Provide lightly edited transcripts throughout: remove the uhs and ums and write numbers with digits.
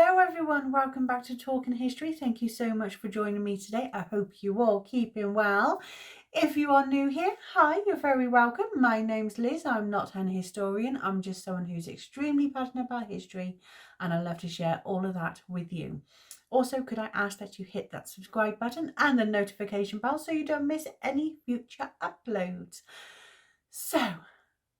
Hello everyone, welcome back to Talking History. Thank you so much for joining me today. I hope you all keeping well. If you are new here, hi, you're very welcome. My name's Liz. I'm not an historian. I'm just someone who's extremely passionate about history and I love to share all of that with you. Also, could I ask that you hit that subscribe button and the notification bell so you don't miss any future uploads. So,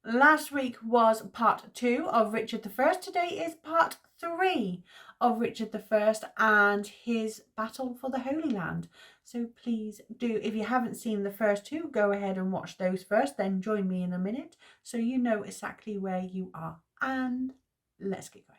last week was part 2 of Richard I. Today is part 3 of Richard I and his battle for the Holy Land. So please do, if you haven't seen the first 2, go ahead and watch those first, then join me in a minute so you know exactly where you are. And let's get going.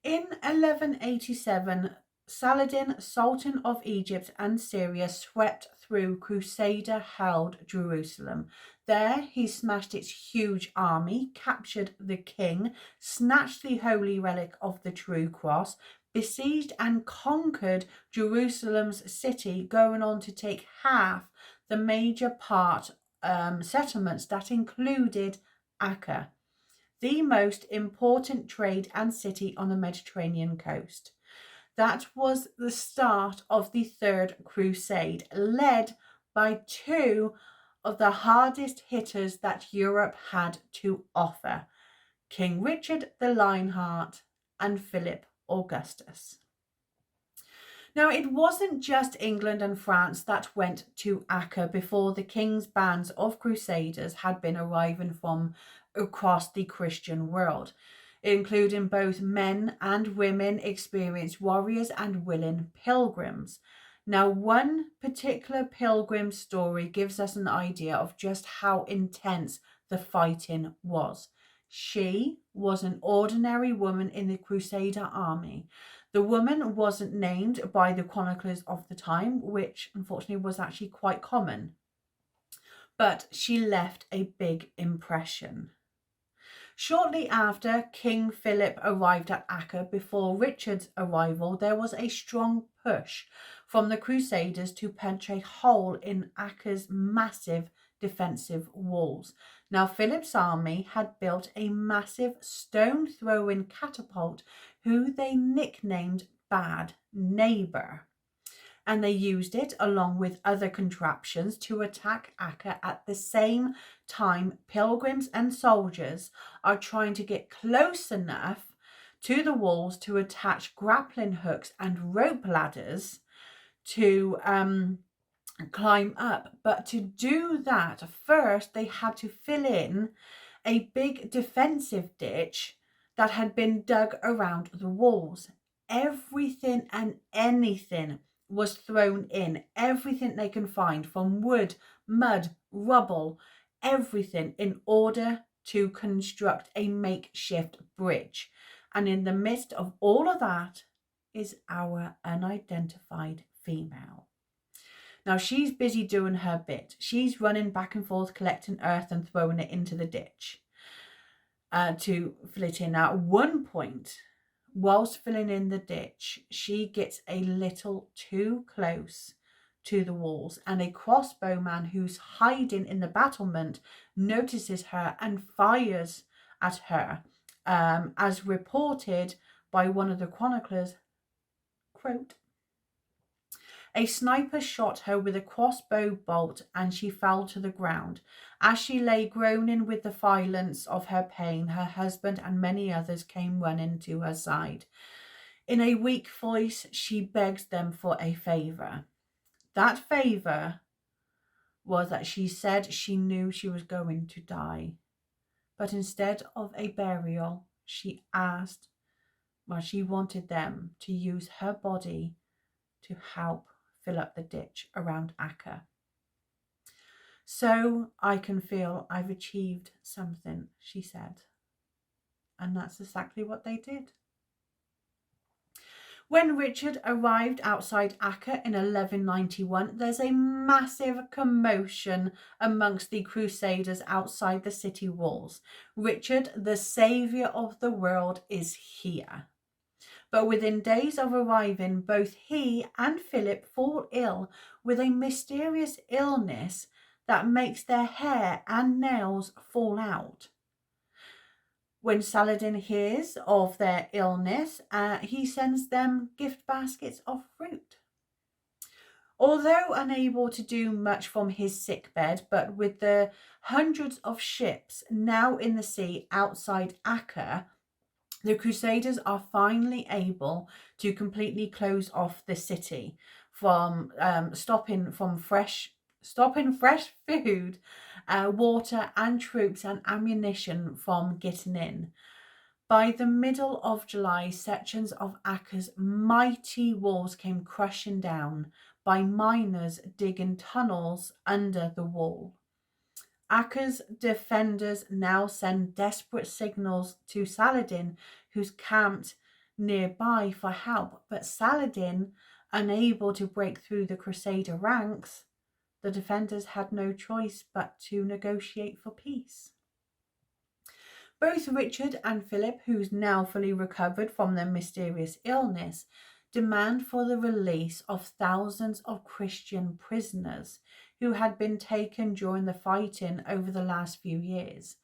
In 1187, Saladin, Sultan of Egypt and Syria, swept through crusader-held Jerusalem. There he smashed its huge army, captured the king, snatched the holy relic of the true cross, besieged and conquered Jerusalem's city, going on to take half the major part settlements that included Acre, the most important trade and city on the Mediterranean coast. That was the start of the Third Crusade, led by 2 of the hardest hitters that Europe had to offer, King Richard the Lionheart and Philip Augustus. Now, it wasn't just England and France that went to Acre before the king's bands of crusaders had been arriving from across the Christian world, including both men and women, experienced warriors and willing pilgrims. Now, one particular pilgrim story gives us an idea of just how intense the fighting was. She was an ordinary woman in the Crusader army. The woman wasn't named by the chroniclers of the time, which unfortunately was actually quite common, but she left a big impression. Shortly after King Philip arrived at Acre, before Richard's arrival, there was a strong push from the Crusaders to punch a hole in Acre's massive defensive walls. Now, Philip's army had built a massive stone-throwing catapult, who they nicknamed Bad Neighbour, and they used it along with other contraptions to attack Acre. At the same time, pilgrims and soldiers are trying to get close enough to the walls to attach grappling hooks and rope ladders to climb up. But to do that, first they had to fill in a big defensive ditch that had been dug around the walls. Everything and anything was thrown in, everything they can find, from wood, mud, rubble, everything, in order to construct a makeshift bridge. And in the midst of all of that is our unidentified female. Now, she's busy doing her bit. She's running back and forth, collecting earth and throwing it into the ditch to fill it in. Now, at one point, whilst filling in the ditch, she gets a little too close to the walls, and a crossbowman who's hiding in the battlement notices her and fires at her, as reported by one of the chroniclers, quote, "A sniper shot her with a crossbow bolt and she fell to the ground. As she lay groaning with the violence of her pain, her husband and many others came running to her side. In a weak voice, she begged them for a favour. That favour was that she said she knew she was going to die. But instead of a burial, she wanted them to use her body to help fill up the ditch around Acre. So I can feel I've achieved something," she said. And that's exactly what they did. When Richard arrived outside Acre in 1191, there's a massive commotion amongst the Crusaders outside the city walls. Richard, the saviour of the world, is here. But within days of arriving, both he and Philip fall ill with a mysterious illness that makes their hair and nails fall out. When Saladin hears of their illness, he sends them gift baskets of fruit. Although unable to do much from his sickbed, but with the hundreds of ships now in the sea outside Acre, the Crusaders are finally able to completely close off the city from stopping fresh food, water, and troops and ammunition from getting in. By the middle of July, sections of Acre's mighty walls came crushing down by miners digging tunnels under the wall. Acre's defenders now send desperate signals to Saladin, who's camped nearby, for help. But Saladin, unable to break through the Crusader ranks, the defenders had no choice but to negotiate for peace. Both Richard and Philip, who's now fully recovered from their mysterious illness, demand for the release of thousands of Christian prisoners who had been taken during the fighting over the last few years.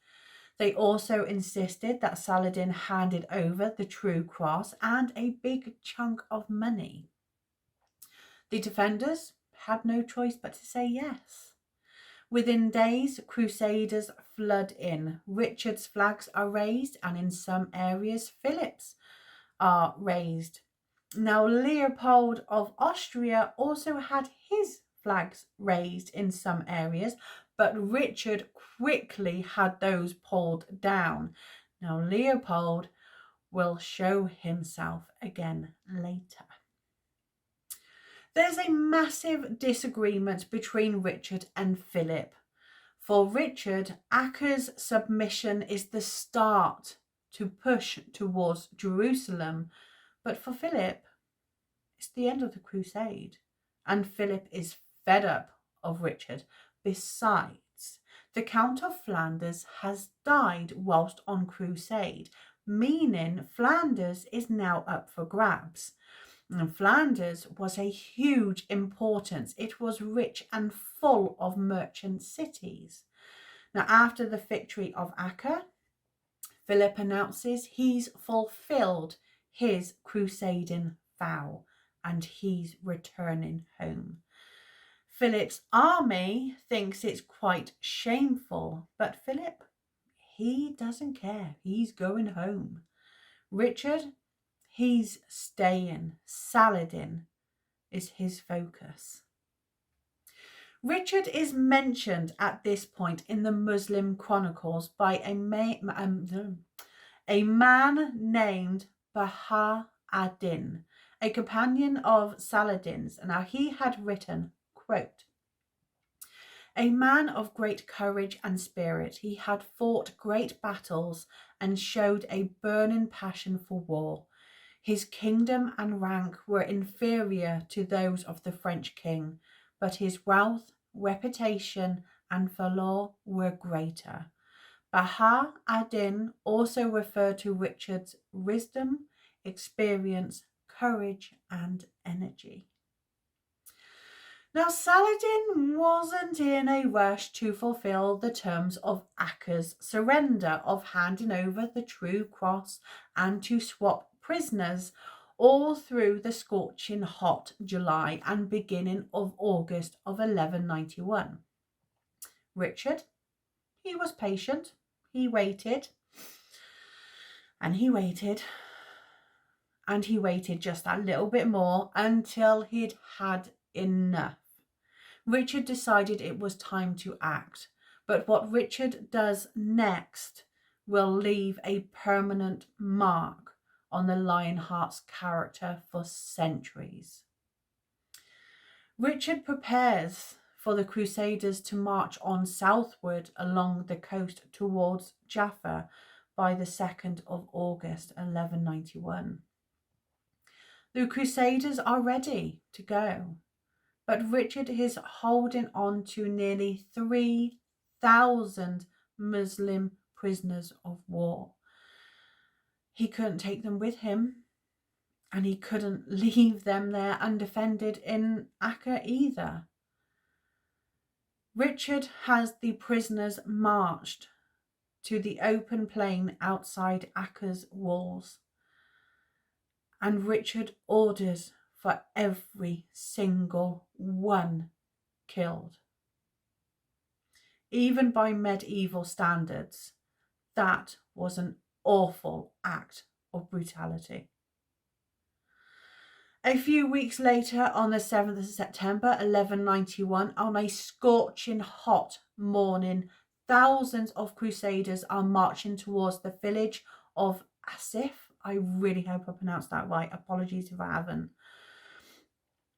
They also insisted that Saladin handed over the true cross and a big chunk of money. The defenders had no choice but to say yes. Within days, Crusaders flood in. Richard's flags are raised, and in some areas, Philip's are raised. Now, Leopold of Austria also had his flags raised in some areas, but Richard quickly had those pulled down. Now, Leopold will show himself again later. There's a massive disagreement between Richard and Philip. For Richard, Acre's submission is the start to push towards Jerusalem, but for Philip, it's the end of the crusade, and Philip is fed up of Richard. Besides, the Count of Flanders has died whilst on crusade, meaning Flanders is now up for grabs. And Flanders was a huge importance. It was rich and full of merchant cities. Now, after the victory of Acre, Philip announces he's fulfilled his crusading vow and he's returning home. Philip's army thinks it's quite shameful, but Philip, he doesn't care. He's going home. Richard, he's staying. Saladin is his focus. Richard is mentioned at this point in the Muslim chronicles by a man named Baha ad-Din, a companion of Saladin's. Now, he had written, quote, "A man of great courage and spirit, he had fought great battles and showed a burning passion for war. His kingdom and rank were inferior to those of the French king, but his wealth, reputation, and valor were greater." Baha ad-Din also referred to Richard's wisdom, experience, courage, and energy. Now, Saladin wasn't in a rush to fulfill the terms of Acre's surrender of handing over the true cross and to swap prisoners all through the scorching hot July and beginning of August of 1191. Richard, he was patient. He waited, and he waited, and he waited just a little bit more until he'd had enough. Richard decided it was time to act, but what Richard does next will leave a permanent mark on the Lionheart's character for centuries. Richard prepares for the Crusaders to march on southward along the coast towards Jaffa by the 2nd of August 1191. The Crusaders are ready to go, but Richard is holding on to nearly 3,000 Muslim prisoners of war. He couldn't take them with him. And he couldn't leave them there undefended in Acre either. Richard has the prisoners marched to the open plain outside Acre's walls. And Richard orders for every single one killed. Even by medieval standards, that was an awful act of brutality. A few weeks later, on the 7th of September 1191, on a scorching hot morning, thousands of crusaders are marching towards the village of Asif. I really hope I pronounced that right. Apologies if I haven't.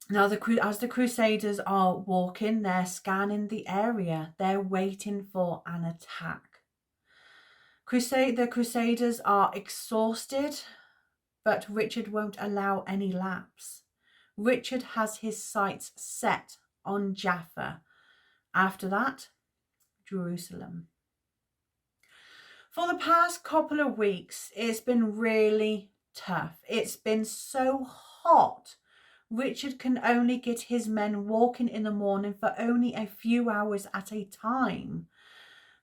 Now, as the crusaders are walking, they're scanning the area. They're waiting for an attack. The crusaders are exhausted, but Richard won't allow any lapse. Richard has his sights set on Jaffa. After that, Jerusalem. For the past couple of weeks, it's been really tough. It's been so hot. Richard can only get his men walking in the morning for only a few hours at a time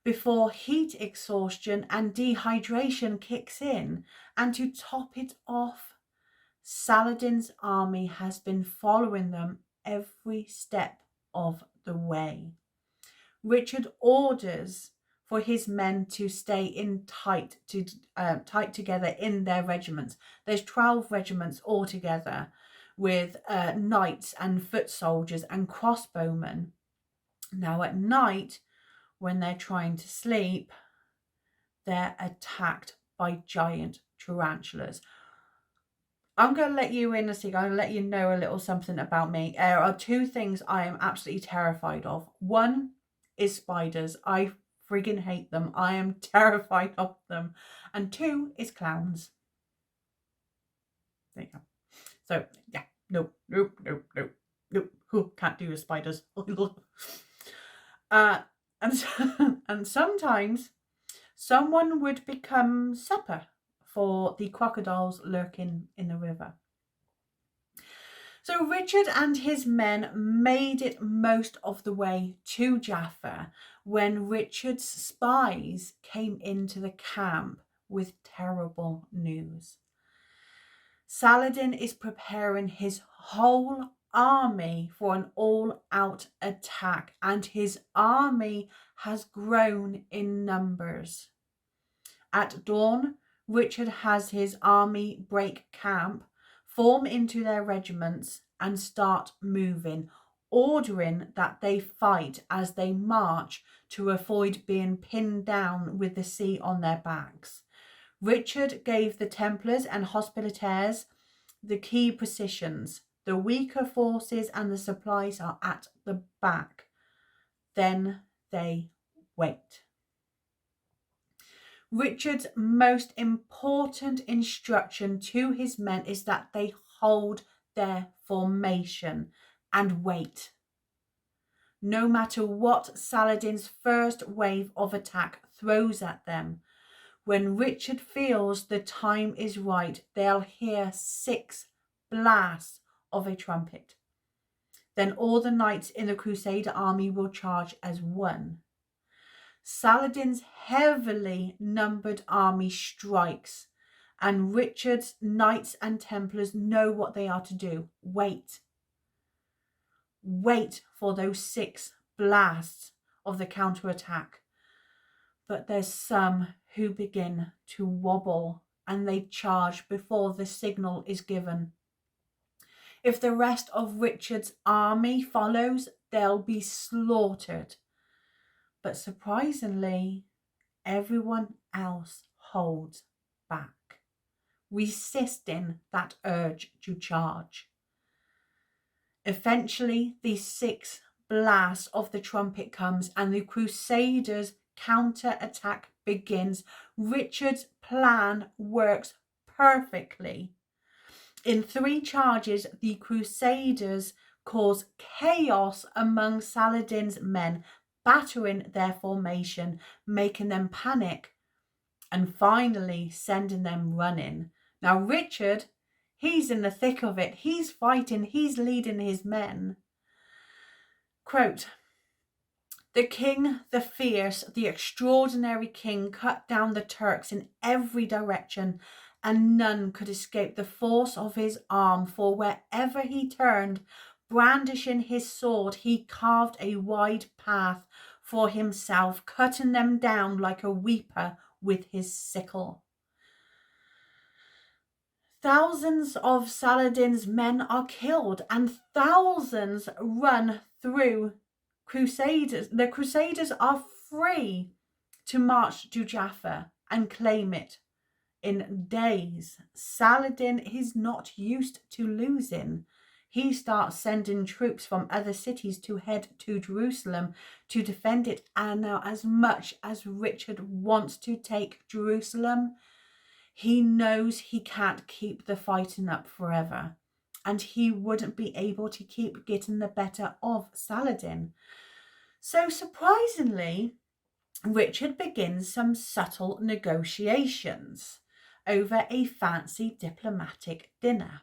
before heat exhaustion and dehydration kicks in. And to top it off, Saladin's army has been following them every step of the way. Richard orders for his men to stay in tight together in their regiments. There's 12 regiments altogether, with knights and foot soldiers and crossbowmen. Now at night, when they're trying to sleep, they're attacked by giant tarantulas. I'm going to let you in a second. I'm going to let you know a little something about me. There are two things I am absolutely terrified of. One is spiders. I friggin' hate them. I am terrified of them. And two is clowns. There you go. So, yeah. Nope. Can't do with spiders. And sometimes someone would become supper for the crocodiles lurking in the river. So Richard and his men made it most of the way to Jaffa when Richard's spies came into the camp with terrible news. Saladin is preparing his whole army for an all-out attack, and his army has grown in numbers. At dawn, Richard has his army break camp, form into their regiments, and start moving, ordering that they fight as they march to avoid being pinned down with the sea on their backs. Richard gave the Templars and Hospitallers the key positions. The weaker forces and the supplies are at the back. Then they wait. Richard's most important instruction to his men is that they hold their formation and wait. No matter what Saladin's first wave of attack throws at them, when Richard feels the time is right, they'll hear 6 blasts of a trumpet. Then all the knights in the Crusader army will charge as one. Saladin's heavily numbered army strikes, and Richard's knights and Templars know what they are to do. Wait. Wait for those 6 blasts of the counterattack. But there's some who begin to wobble, and they charge before the signal is given. If the rest of Richard's army follows, they'll be slaughtered. But surprisingly, everyone else holds back, resisting that urge to charge. Eventually, the 6th blast of the trumpet comes, and the Crusaders' counter-attack begins. Richard's plan works perfectly. In 3 charges, the Crusaders cause chaos among Saladin's men, battering their formation, making them panic, and finally sending them running. Now, Richard He's in the thick of it. He's fighting. He's leading his men. Quote, "The king, the fierce, the extraordinary king, cut down the Turks in every direction, and none could escape the force of his arm, for wherever he turned, brandishing his sword, he carved a wide path for himself, cutting them down like a reaper with his sickle." Thousands of Saladin's men are killed and thousands run through Crusaders. The Crusaders are free to march to Jaffa and claim it in days. Saladin is not used to losing. He starts sending troops from other cities to head to Jerusalem to defend it. And now, as much as Richard wants to take Jerusalem, he knows he can't keep the fighting up forever, and he wouldn't be able to keep getting the better of Saladin. So surprisingly, Richard begins some subtle negotiations over a fancy diplomatic dinner.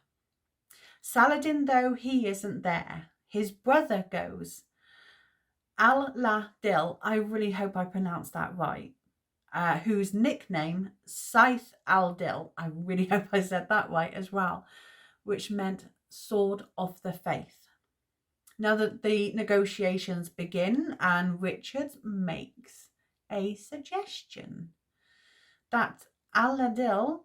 Saladin, though, he isn't there. His brother goes. Al-Ladil, I really hope I pronounced that right, whose nickname, Saith al-Dil, I really hope I said that right as well, which meant sword of the faith. Now that the negotiations begin, and Richard makes a suggestion that Al-Ladil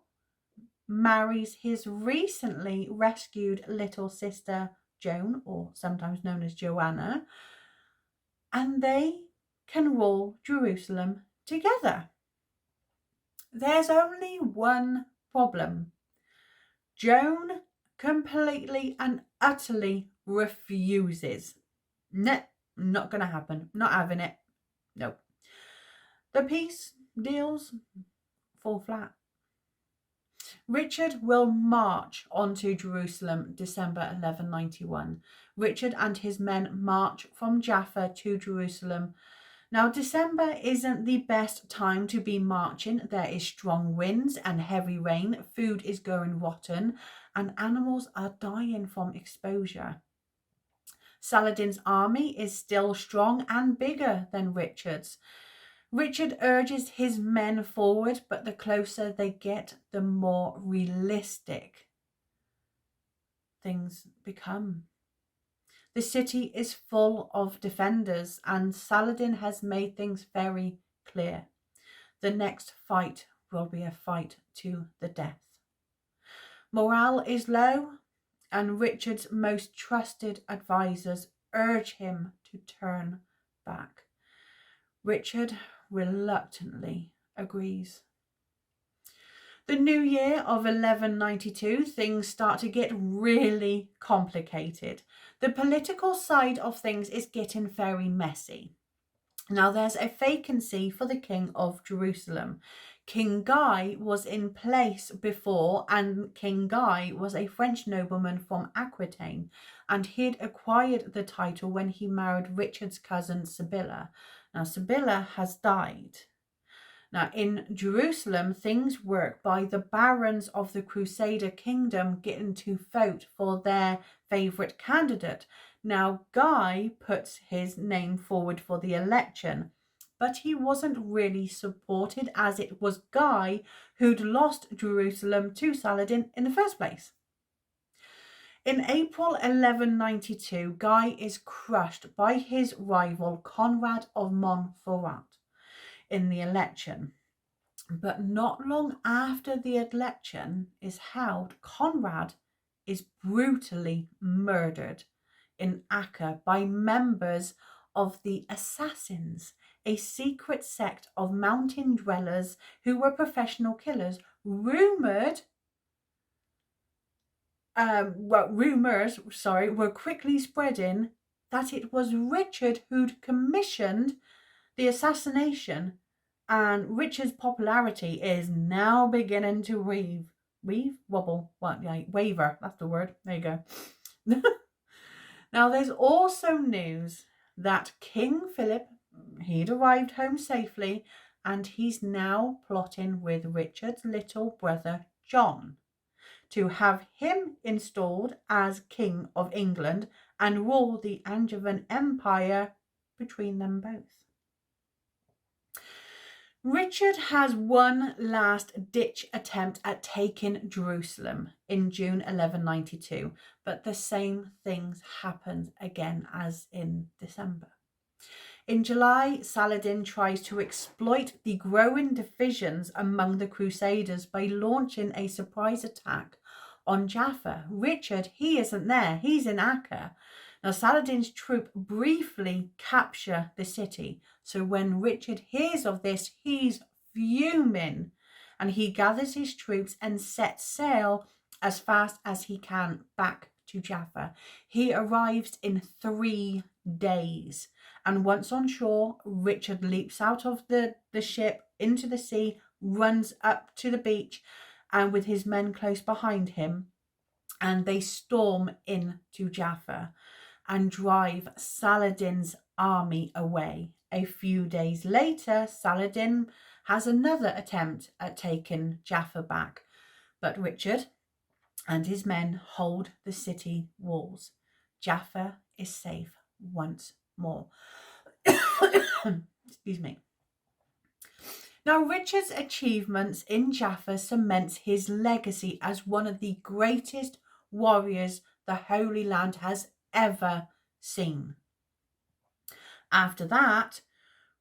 marries his recently rescued little sister Joan, or sometimes known as Joanna, and they can rule Jerusalem together. There's only one problem. Joan completely and utterly refuses. No, not going to happen. Not having it. Nope. The peace deals fall flat. Richard will march onto Jerusalem December 1191. Richard and his men march from Jaffa to Jerusalem. Now, December isn't the best time to be marching. There is strong winds and heavy rain. Food is going rotten and animals are dying from exposure. Saladin's army is still strong and bigger than Richard's. Richard urges his men forward, but the closer they get, the more realistic things become. The city is full of defenders, and Saladin has made things very clear. The next fight will be a fight to the death. Morale is low, and Richard's most trusted advisors urge him to turn back. Richard reluctantly agrees. The new year of 1192, things start to get really complicated. The political side of things is getting very messy. Now, there's a vacancy for the King of Jerusalem. King Guy was in place before, and King Guy was a French nobleman from Aquitaine, and he'd acquired the title when he married Richard's cousin Sibylla. Now, Sibylla has died. Now, in Jerusalem, things work by the barons of the Crusader kingdom getting to vote for their favourite candidate. Now, Guy puts his name forward for the election, but he wasn't really supported, as it was Guy who'd lost Jerusalem to Saladin in the first place. In April 1192, Guy is crushed by his rival Conrad of Montferrat in the election. But not long after the election is held, Conrad is brutally murdered in Acre by members of the Assassins, a secret sect of mountain dwellers who were professional killers. Rumors were quickly spreading that it was Richard who'd commissioned the assassination, and Richard's popularity is now beginning to waver. That's the word. There you go. Now, there's also news that King Philip, he'd arrived home safely, and he's now plotting with Richard's little brother John to have him installed as King of England and rule the Angevin Empire between them both. Richard has one last ditch attempt at taking Jerusalem in June 1192, but the same things happened again as in December. In July, Saladin tries to exploit the growing divisions among the Crusaders by launching a surprise attack on Jaffa. Richard, he isn't there, he's in Acre. Now, Saladin's troop briefly capture the city. So when Richard hears of this, he's fuming and he gathers his troops and sets sail as fast as he can back to Jaffa. He arrives in 3 days. And once on shore, Richard leaps out of the ship into the sea, runs up to the beach, and with his men close behind him, and they storm into Jaffa and drive Saladin's army away. A few days later, Saladin has another attempt at taking Jaffa back, but Richard and his men hold the city walls. Jaffa is safe once more. Excuse me. Now, Richard's achievements in Jaffa cements his legacy as one of the greatest warriors the Holy Land has ever seen. After that,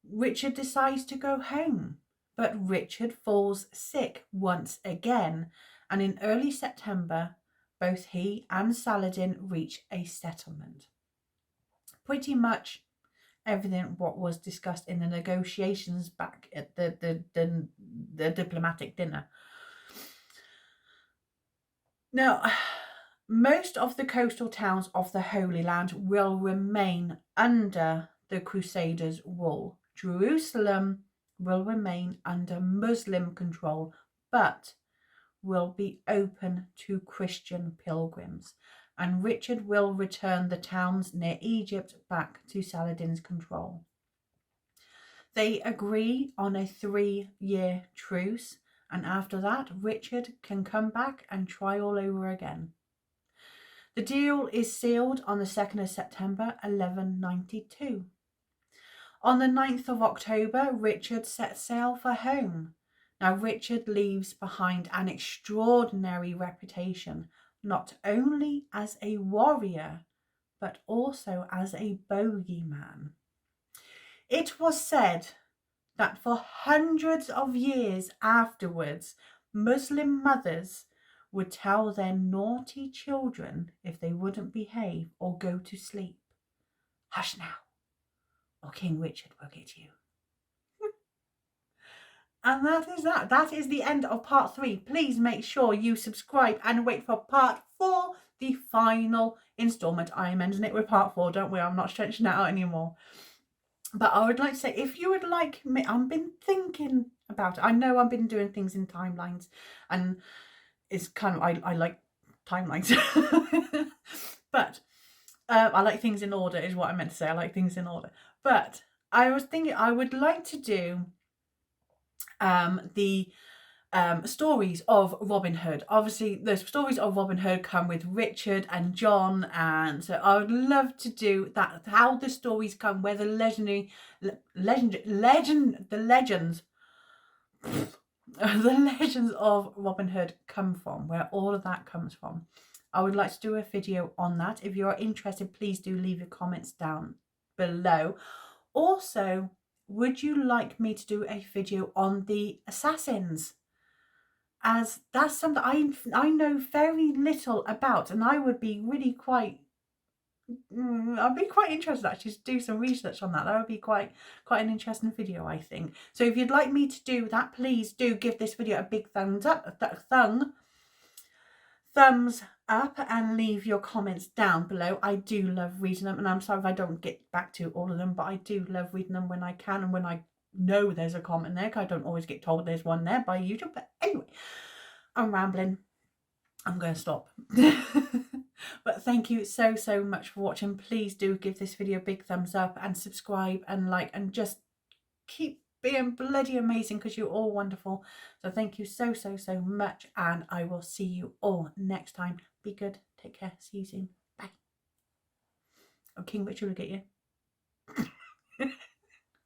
Richard decides to go home, but Richard falls sick once again, and in early September, both he and Saladin reach a settlement. Pretty much everything what was discussed in the negotiations back at the diplomatic dinner. Now, most of the coastal towns of the Holy Land will remain under the Crusaders' rule. Jerusalem will remain under Muslim control, but will be open to Christian pilgrims, and Richard will return the towns near Egypt back to Saladin's control. They agree on a 3-year truce, and after that, Richard can come back and try all over again. The deal is sealed on the 2nd of September 1192. On the 9th of October, Richard sets sail for home. Now, Richard leaves behind an extraordinary reputation, not only as a warrior, but also as a bogeyman. It was said that for hundreds of years afterwards, Muslim mothers would tell their naughty children if they wouldn't behave or go to sleep, "Hush now, or King Richard will get you." And that is that. That is the end of part 3. Please make sure you subscribe and wait for part 4, the final installment. I am ending it with part 4, don't worry, I'm not stretching it out anymore. But I would like to say, if you would like me, I've been thinking about it. I know I've been doing things in timelines, and it's kind of, I like timelines. But I like things in order is what I meant to say. I like things in order. But I was thinking I would like to do the stories of Robin Hood. Obviously, the stories of Robin Hood come with Richard and John, and so I would love to do that. How the stories come, where the legends, the legends of Robin Hood come from, where all of that comes from. I would like to do a video on that. If you are interested, please do leave your comments down below. Also, would you like me to do a video on the assassins? As that's something I know very little about, and I would be really I'd be quite interested actually to do some research on that. That would be quite an interesting video, I think. So if you'd like me to do that, please do give this video a big thumbs up, thumbs up, and leave your comments down below. I do love reading them, and I'm sorry if I don't get back to all of them, but I do love reading them when I can, and when I know there's a comment there, because I don't always get told there's one there by YouTube. But anyway, I'm rambling. I'm going to stop. But thank you so much for watching. Please do give this video a big thumbs up and subscribe and like, and just keep being bloody amazing, because you're all wonderful. So thank you so, so, so much. And I will see you all next time. Be good. Take care. See you soon. Bye. Oh, King Richard will get you.